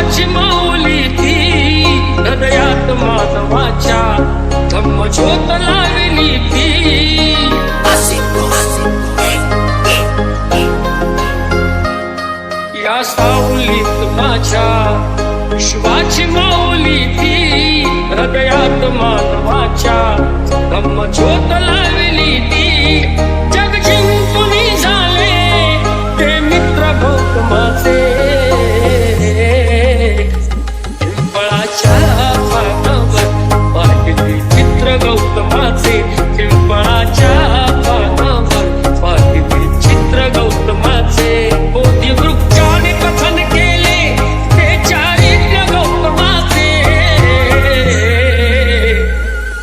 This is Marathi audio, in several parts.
विश्वाची माऊली ती हृदयात मानवाच्या धम्मज्योत लावली ती या सावलीत माझ्या विश्वाची माऊली ती हृदयात मानवाच्या धम्मज्योत लावली ती जग जिंकून झाले ते मित्र गौतमाचे पिंपळाच्या पानावर पाहिली चित्र गौतमाचे पिंपळाच्या पानावर पाहिली चित्र गौतमाचे बोधी वृक्षाने कथन केले ते चारित्र्य गौतमाचे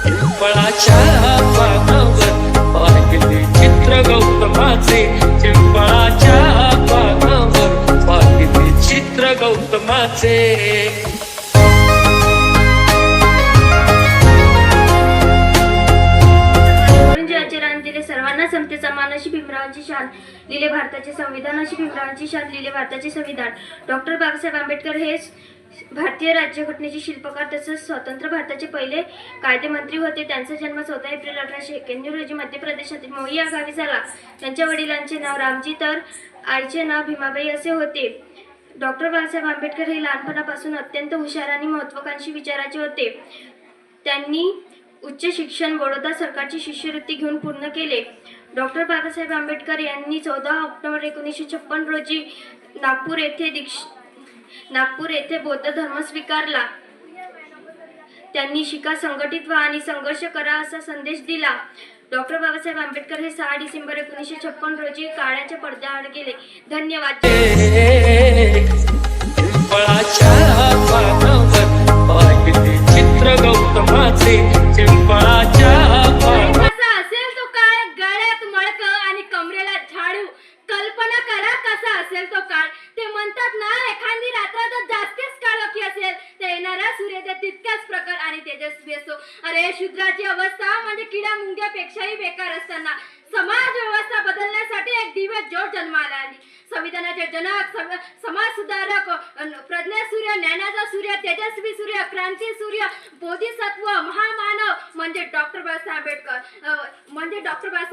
पिंपळाच्या पानावर पाहिली चित्र गौतमाचे पिंपळाच्या पानावर पाहिली चित्र गौतमाचे सर्वांना समतेचा मान अशी भीमरावांची शान लिहिले भारताचे संविधान अशी भीमरावांची शान लिहिले भारताचे संविधान डॉक्टर बाबासाहेब आंबेडकर हे भारतीय राज्यघटनेचे शिल्पकार तसेच स्वतंत्र भारताचे पहिले कायदेमंत्री होते. त्यांचा जन्म 14 एप्रिल 1891 रोजी मध्य प्रदेशातील मोई या गावी झाला. त्यांच्या वडिलांचे नाव रामजी तर आईचे नाव भीमाबाई असे होते. डॉक्टर बाबासाहेब आंबेडकर हे लहानपणापासून अत्यंत हुशार आणि महत्त्वाकांक्षी विचाराचे होते. त्यांनी उच्च शिक्षण बडोदा सरकारची शिष्यवृत्ती घेऊन पूर्ण केले. डॉक्टर बाबासाहेब आंबेडकर यांनी 14 ऑक्टोबर 1956 रोजी नागपूर येथे बौद्ध धर्म स्वीकारला. त्यांनी शिका, संघटित व्हा आणि संघर्ष करा असा संदेश दिला. डॉक्टर बाबासाहेब आंबेडकर हे 6 डिसेंबर 1956 रोजी काळ्याच्या पडद्याआड गेले. धन्यवाद. चित्र गौतमाचे पिंपळाच्या कसा असेल तो काळ, गळ्यात मळकं आणि कमरेला झाडू. कल्पना करा कसा असेल तो काळ. ते म्हणतात ना, एखादी रात्र तर जास्तीच काळोखी असेल तर येणारा सूर्योदय तितकाच प्रखर आणि तेजस्वी असतो. अरे, शूद्राची अवस्था म्हणजे किडा मुंग्यापेक्षाही बेकार असताना समाज व्यवस्था बदलण्यासाठी एक दिव्य ज्योत जन्माला आली. संविधानाचे जनक, समाज सुधारक, प्रज्ञासूर्य, ज्ञानाचा सूर्य, तेजस्वी सूर्य, क्रांती सूर्य, बोधिसत्व, महामानव म्हणजे डॉक्टर बाबासाहेब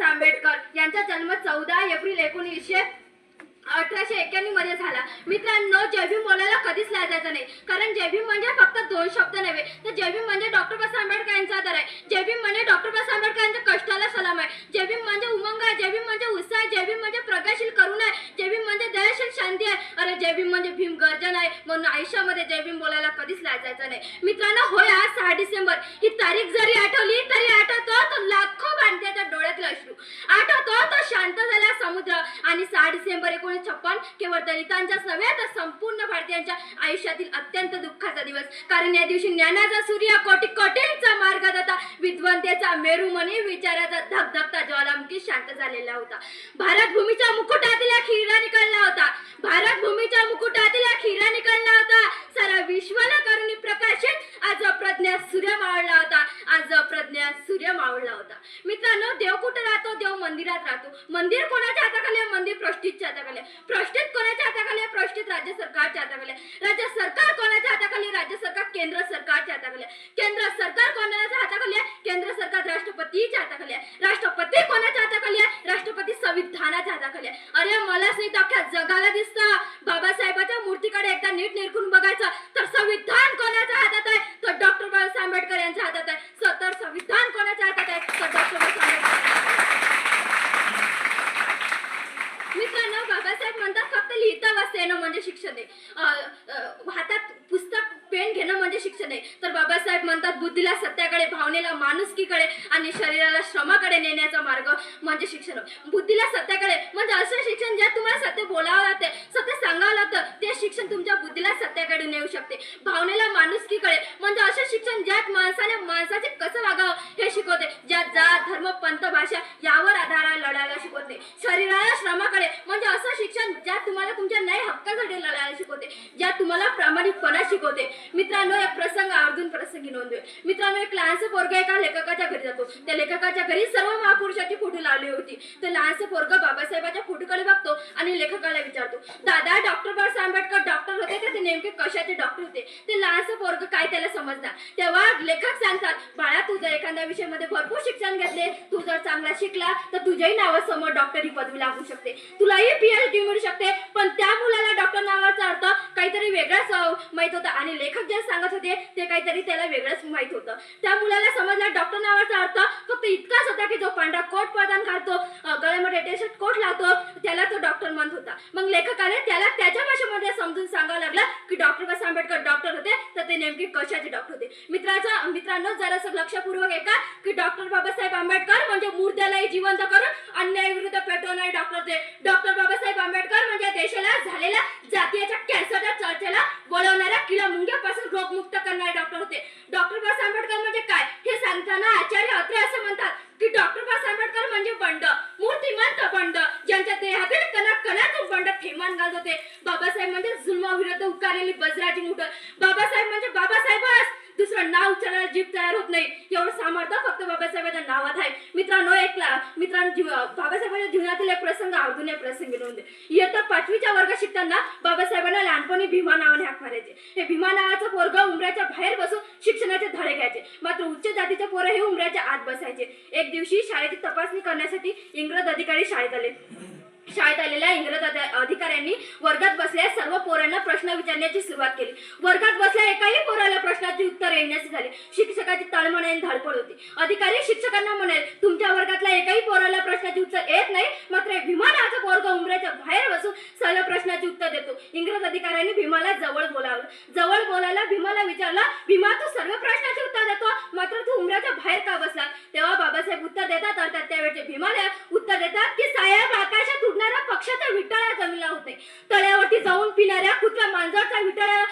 आंबेडकर यांचा जन्म 14 एप्रिल 1891 मध्ये झाला. मित्रांनो, जय भीम बोलायला कधीच लाजायचं नाही, कारण जय भीम म्हणजे फक्त 2 शब्द नव्हे, तर जय भीम म्हणजे डॉक्टर बाबासाहेब आंबेडकर यांचा आदर आहे. जय भीम म्हणजे डॉक्टर बाबासाहेब आंबेडकर यांच्या कष्टाला सलाम आहे. जय भीम म्हणजे उमंग आहे. जय भीम म्हणजे उत्साह आहे. जय भीम म्हणजे प्रगतशील करुणा आहे. जय भीम म्हणजे दयाशील शांती आहे. अरे, जय भीम म्हणजे भीम गर्जन आहे. म्हणून आयुष्यामध्ये जय भीम बोलायला कधीच लाजायचं नाही. मित्रांनो, होय, आज 6 डिसेंबर ही तारीख जरी आठवली तरी आठवतो तो लाखो भारतीयांच्या डोळ्यातला अश्रू, आठवतो तो शांत झालेला समुद्र. आणि 6 डिसेंबर 1956 केवळ दलितांच्याच नव्हे तर संपूर्ण भारतीयांच्या आयुष्यातील अत्यंत दुःखाचा दिवस. कारण या दिवशी ज्ञानाचा सूर्य, कोटी कोटींचा मार्गदाता, विद्वंतेचा मेरुमणी, विचाराचा धगधगता ज्वालामुखी शांत झालेला होता. भारत भूमीच्या मुकुटातील खिरा निकळला होता. भारत भूमीच्या मुकुटातील खिरा निकळला होता. सारा विश्वाला करुणी प्रकाशित आज प्रज्ञा सूर्य मावळला होता. आज प्रज्ञा सूर्य मावळला होता. मित्रांनो, देव कुठे राहतो? देव मंदिरात राहतो. मंदिर कोणाच्या हाताखाली? मंदिर प्रोष्टितच्या हाताखाली. प्रोष्टित कोणाच्या हाताखाली? प्रोष्टित राज्य सरकारच्या हाताखाली. राज्य सरकार कोणाच्या हाताखाली? राज्य सरकार केंद्र सरकारच्या हाताखाली. केंद्र सरकार कोणाच्या हाताखाली आहे? केंद्र सरकार राष्ट्रपतीच्या हाताखाली आहे. राष्ट्रपती कोणाच्या हाताखाली आहे? राष्ट्रपती संविधानाच्या हाताखाली आहे. अरे, मलाच नाही तर अख्ख्या जगाला दिसतं. बाबासाहेबांच्या मूर्तीकडे एकदा नीट निरखून बघायचं तर संविधान कोणाच्या हातात आहे? तर डॉक्टर बाबासाहेब आंबेडकर यांच्या हातात आहे. तर संविधान कोणाच्या हातात आहे? तर डॉक्टर बाबासाहेब आंबेडकर. मित्रांनो, बाबासाहेब म्हणतात फक्त लिहिता वाचता येणं म्हणजे शिक्षण आहे. हातात पुस्तक पेन घेणं म्हणजे शिक्षण आहे. तर बाबासाहेब म्हणतात बुद्धीला सत्याकडे, भावनेला माणुसकीकडे आणि शरीराला श्रमाकडे नेण्याचा मार्ग म्हणजे शिक्षण. बुद्धीला सत्याकडे म्हणजे असं शिक्षण ज्यात तुम्हाला सत्य बोलावं लागते, सत्य सांगावं लागतं, ते शिक्षण तुमच्या बुद्धीला सत्याकडे नेऊ शकते. भावनेला माणुसकीकडे म्हणजे असं शिक्षण ज्यात माणसाचे कसं वागावं हे शिकवते, ज्यात जात, धर्म, पंथ, भाषा यावर आधाराला लढायला शिकवते. शरीराला श्रमाकडे म्हणजे असं शिक्षण ज्यात तुम्हाला तुमच्या न्याय हक्कासाठी लढायला शिकवते, ज्यात तुम्हाला प्रामाणिकपणा शिकवते. मित्र मित्रांनो एक प्रसंग आवर्जून प्रसंगी नोंदवे. मित्रांनो एक लहानसं पोरगं एका लेखकाच्या घरी जातो. त्या लेखकाच्या घरी सर्व महापुरुषाची फोटो लावली होती. ते लहानसं पोरगं बाबासाहेबांच्या फोटोकडे बघतो आणि लेखकाला विचारतो, दादा डॉक्टर बाबासाहेब आंबेडकर डॉक्टर होते ते नेमके कशाचे डॉक्टर होते? ते लहानसं पोरगं काय त्याला समजणार. तेव्हा लेखक सांगतात, बाळा तू जर एखाद्या विषयामध्ये भरपूर शिक्षण घेतले, तू जर चांगला शिकला तर तुझ्याही नावासमोर डॉक्टरी पदवी लागू शकते, तुलाही PhD मिळू शकते. पण त्या मुलाला डॉक्टर नावाचा अर्थ काहीतरी वेगळाच माहित होता आणि लेखक जे सांगत होते ते काहीतरी त्याला वेगळंच माहित होतं. त्या मुलाला समजला डॉक्टर नावाचा अर्थ फक्त इतकाच होता की जो पांढरा कोट परिधान घालतो, गळ्यामध्ये टी-शर्ट कोट लावतो, त्याला तो डॉक्टर म्हणत होता. मग लेखकाने त्याला त्याच्या भाषेमध्ये समजून सांगावं लागलं की डॉक्टर बाबासाहेब आंबेडकर डॉक्टर होते तर ते नेमके कशाचे डॉक्टर होते. मित्रांनो जरासं लक्षपूर्वक ऐका की डॉक्टर बाबासाहेब आंबेडकर म्हणजे मुर्द्यालाही जिवंत करून अन्यायाविरुद्ध पेटवणारे डॉक्टर होते. डॉक्टर बाबासाहेब आंबेडकर म्हणजे देशाला झालेल्या जातीयाच्या कॅन्सरच्या चर्चेला वळवणाऱ्या किला मुंग्यापासून रोगमुक्त करणारे डॉक्टर होते. डॉक्टर बाबासाहेब आंबेडकर म्हणजे काय हे सांगताना आचार्य अत्रे असं म्हणतात की डॉक्टर बाबासाहेब आंबेडकर म्हणजे बंड, मूर्तिमंत बंड, ज्यांच्या देहातील कणाकणातून बंड थेमान घालत होते. बाबासाहेब म्हणजे जुलमाविरुद्ध उकारलेली बजराची मुठ. बाबासाहेब म्हणजे बाबासाहेबच, दुसरं नाव उच्चारायला जीभ तयार होत नाही एवढं सामर्थ्य फक्त बाबासाहेबांच्या नावात आहे. मित्रांनो बाबासाहेबांच्या जीवनातील एक प्रसंग आवर्जून एक प्रसंगी नोंद. इयत्ता 5वीच्या वर्गात शिकताना बाबासाहेबांना लहानपणी भीमा नावाने हाक मारायचे. हे भीमा नावाचं पोरग उमऱ्याच्या बाहेर बसून शिक्षणाचे धडे घ्यायचे, मात्र उच्च जातीचे पोरं हे उमऱ्याच्या आत बसायचे. एक दिवशी शाळेची तपासणी करण्यासाठी इंग्रज अधिकारी शाळेत आले. शाळेत आलेल्या इंग्रज अधिकाऱ्यांनी वर्गात बसलेल्या सर्व पोरांना प्रश्न विचारण्याची सुरुवात केली. वर्गात बसल्या एकाही पोराला प्रश्नाची उत्तर येण्याची झाली. शिक्षकाची तळमळ आणि धडपड होती. अधिकारी शिक्षकांना म्हणाले, तुमच्या वर्गातल्या एकाही पोराला प्रश्नाची उत्तर येत नाही, मात्र भीमा नावाचा पोरगा उमऱ्याच्या बाहेर बसून सर्व प्रश्नाची उत्तर देतो. इंग्रज अधिकाऱ्यांनी भीमाला जवळ बोलावलं. जवळ बोलायला भीमाला विचारलं, भीमा तू सर्व प्रश्नाची उत्तर देतो, मात्र तू उमऱ्याच्या बाहेर का बसला? तेव्हा बाबासाहेब उत्तर देतात, अर्थात त्यावेळचे भीमाला उत्तर देतात की साहेब आकाशात पक्षाचा विटाळा जमीला होत नाही, तळ्यावरती जाऊन पिणाऱ्या कुठल्या मांजरचा विटाळा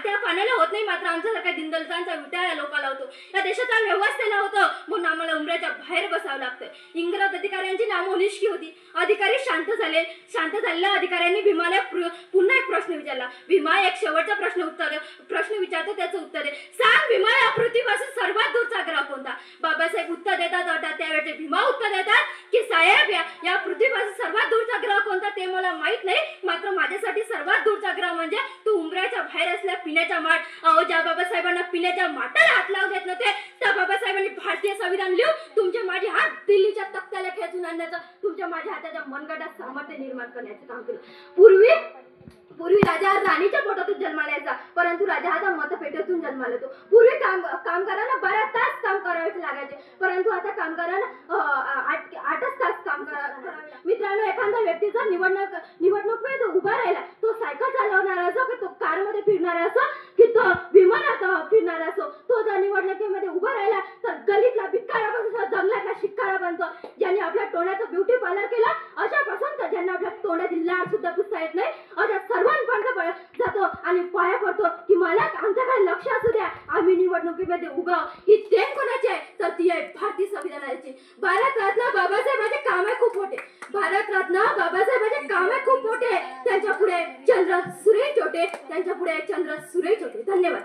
त्या पाण्याला होत नाही, मात्र आमच्यासारख्या दिंदलकांचा विटाळा लोकांना होतो. या देशाचा व्यवस्थेला होतं म्हणून आम्हाला उमऱ्याच्या बाहेर बसावं लागतं. इंग्रज अधिकाऱ्यांची नामं निष्की होती. अधिकारी शांत झाले. शांत झालेल्या अधिकाऱ्यांनी भीमाला पुन्हा एक प्रश्न विचारला. भीमा एक शेवटचा प्रश्न विचारतो, त्याचं उत्तर आहे. सांग भीमा या पृथ्वीपासून सर्वात दूरचा ग्रह कोणता? बाबासाहेब उत्तर देतात, अर्थात त्यावेळेचे भीमा उत्तर देतात की साहेब या पृथ्वीपासून सर्वात दूरचा ग्रह कोणता ते मला माहित नाही, मात्र माझ्यासाठी सर्वात दूरचा ग्रह म्हणजे तू उमऱ्याच्या बाहेर असल्या पिण्याच्या माठ. ज्या बाबासाहेबांना पिण्याच्या माठाला हात लावू देत नव्हते त्या बाबासाहेबांनी भारतीय संविधान लिहून तुमचे माझे हात दिल्लीच्या तख्त्याला खेचून आणण्याचं, तुमच्या माझ्या हाताच्या मनगटात सामर्थ्य निर्माण करण्याचं काम केलं. पूर्वी राजा राणीच्या पोटातून जन्माला यायचा, परंतु राजा आता मतपेटीतून जन्माला येतो. पूर्वी कामगारांना 12 तास काम करावे लागायचे, परंतु आता कामगारांना 8च तास काम करावे. मित्रांनो एखादा व्यक्ती जर निवडणुकीमध्ये उभा राहिला, तो सायकल चालवणारा असो की तो कारमध्ये फिरणारा असो की तो विमानात फिरणारा असो, तो जर निवडणुकीमध्ये उभा राहिला तर गलीतला भिक्कारा बनतो, जंगलातला शिक्कारा बनतो. ज्यांनी आपल्या तोंडाचं ब्युटी पार्लर केलं अशापासून तर ज्यांना आपल्या तोंडातील लाळ सुद्धा पुसता येत नाही अशा सर्वांपर्यंत जातो आणि पाया पडतो की मला आमच्याकडे लक्ष असू द्या, आम्ही निवडणुकीमध्ये उगाव. ही देण कोणाची आहे तर ती आहे भारतीय संविधानाची. भारतरत्न बाबासाहेबांचे काम आहे खूप मोठे. भारतरत्न बाबासाहेबांचे काम आहे खूप मोठे. त्यांच्या पुढे चंद्र सुरेश होते. धन्यवाद.